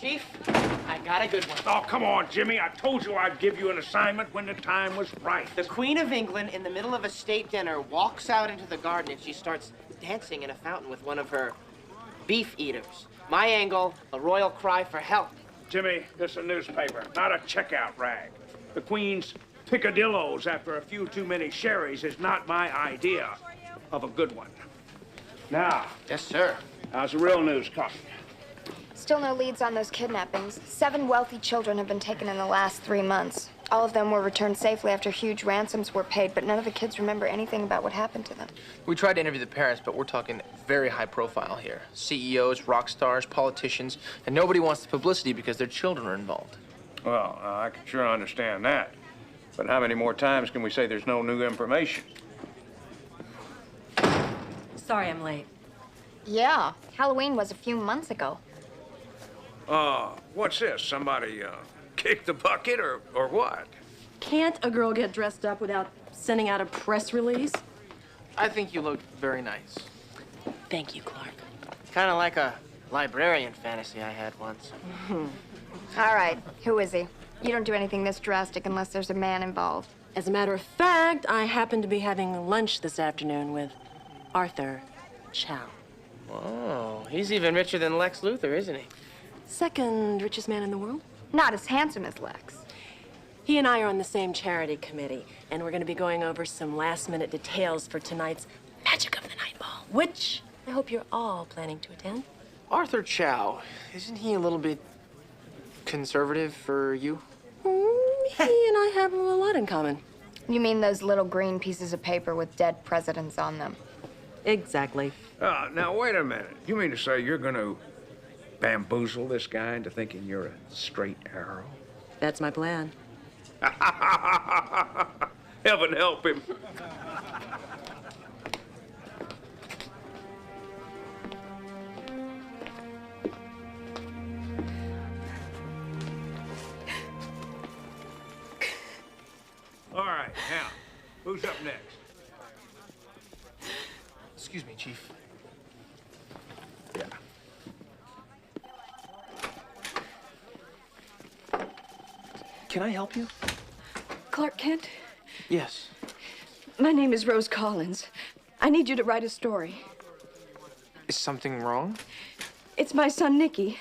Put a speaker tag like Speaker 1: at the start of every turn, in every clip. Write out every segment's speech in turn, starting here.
Speaker 1: Chief, I got a good one.
Speaker 2: Oh, come on, Jimmy. I told you I'd give you an assignment when the time was right.
Speaker 1: The Queen of England, in the middle of a state dinner, walks out into the garden and she starts dancing in a fountain with one of her beef eaters. My angle, a royal cry for help.
Speaker 2: Jimmy, this is a newspaper, not a checkout rag. The Queen's picadillos after a few too many sherries is not my idea of a good one. Now.
Speaker 1: Yes, sir.
Speaker 2: How's the real news coming?
Speaker 3: Still no leads on those kidnappings. 7 wealthy children have been taken in the last 3 months. All of them were returned safely after huge ransoms were paid, but none of the kids remember anything about what happened to them.
Speaker 4: We tried to interview the parents, but we're talking very high profile here. CEOs, rock stars, politicians, and nobody wants the publicity because their children are involved.
Speaker 2: Well, I can sure understand that. But how many more times can we say there's no new information?
Speaker 5: Sorry I'm late.
Speaker 3: Yeah, Halloween was a few months ago.
Speaker 2: What's this? Somebody, kicked the bucket or what?
Speaker 5: Can't a girl get dressed up without sending out a press release?
Speaker 4: I think you look very nice.
Speaker 5: Thank you, Clark.
Speaker 1: Kind of like a librarian fantasy I had once.
Speaker 3: All right, who is he? You don't do anything this drastic unless there's a man involved.
Speaker 5: As a matter of fact, I happen to be having lunch this afternoon with Arthur Chow.
Speaker 1: Oh, he's even richer than Lex Luthor, isn't he?
Speaker 5: Second richest man in the world.
Speaker 3: Not as handsome as Lex.
Speaker 5: He and I are on the same charity committee, and we're going to be going over some last-minute details for tonight's Magic of the Night Ball, which I hope you're all planning to attend.
Speaker 4: Arthur Chow, isn't he a little bit conservative for you?
Speaker 5: He and I have a lot in common.
Speaker 3: You mean those little green pieces of paper with dead presidents on them?
Speaker 5: Exactly.
Speaker 2: Now, wait a minute. You mean to say you're going to bamboozle this guy into thinking you're a straight arrow?
Speaker 5: That's my plan.
Speaker 2: Heaven help him. All right, now, who's up next?
Speaker 4: Excuse me, Chief.
Speaker 2: Yeah.
Speaker 4: Can I help you?
Speaker 6: Clark Kent,
Speaker 4: Yes.
Speaker 6: my name is Rose Collins. I need you to write a story.
Speaker 4: Is something wrong?
Speaker 6: It's my son, Nicky.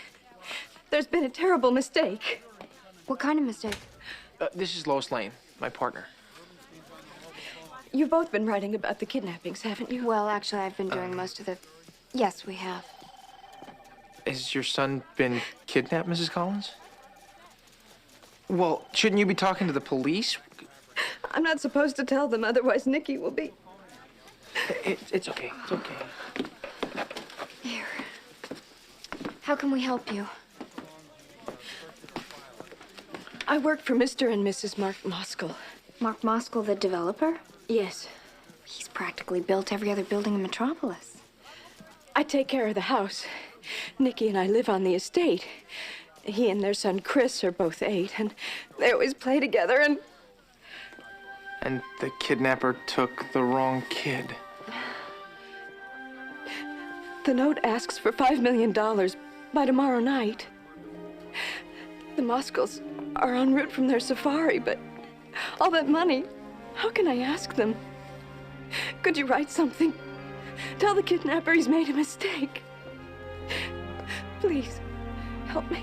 Speaker 6: There's been a terrible mistake.
Speaker 3: What kind of mistake?
Speaker 4: This is Lois Lane, my partner.
Speaker 6: You've both been writing about the kidnappings, haven't you?
Speaker 3: Well, actually, I've been doing most of the... Yes, we have.
Speaker 4: Has your son been kidnapped, Mrs. Collins? Well, shouldn't you be talking to the police?
Speaker 6: I'm not supposed to tell them, otherwise Nicky will be...
Speaker 4: It's okay. It's okay.
Speaker 3: Here. How can we help you?
Speaker 6: I work for Mr. and Mrs. Mark Moskell.
Speaker 3: Mark Moskell, the developer?
Speaker 6: Yes.
Speaker 3: He's practically built every other building in Metropolis.
Speaker 6: I take care of the house. Nicky and I live on the estate. He and their son Chris are both 8, and they always play together, and...
Speaker 4: And the kidnapper took the wrong kid.
Speaker 6: The note asks for $5 million by tomorrow night. The Moskells are en route from their safari, but all that money, how can I ask them? Could you write something? Tell the kidnapper he's made a mistake. Please, help me.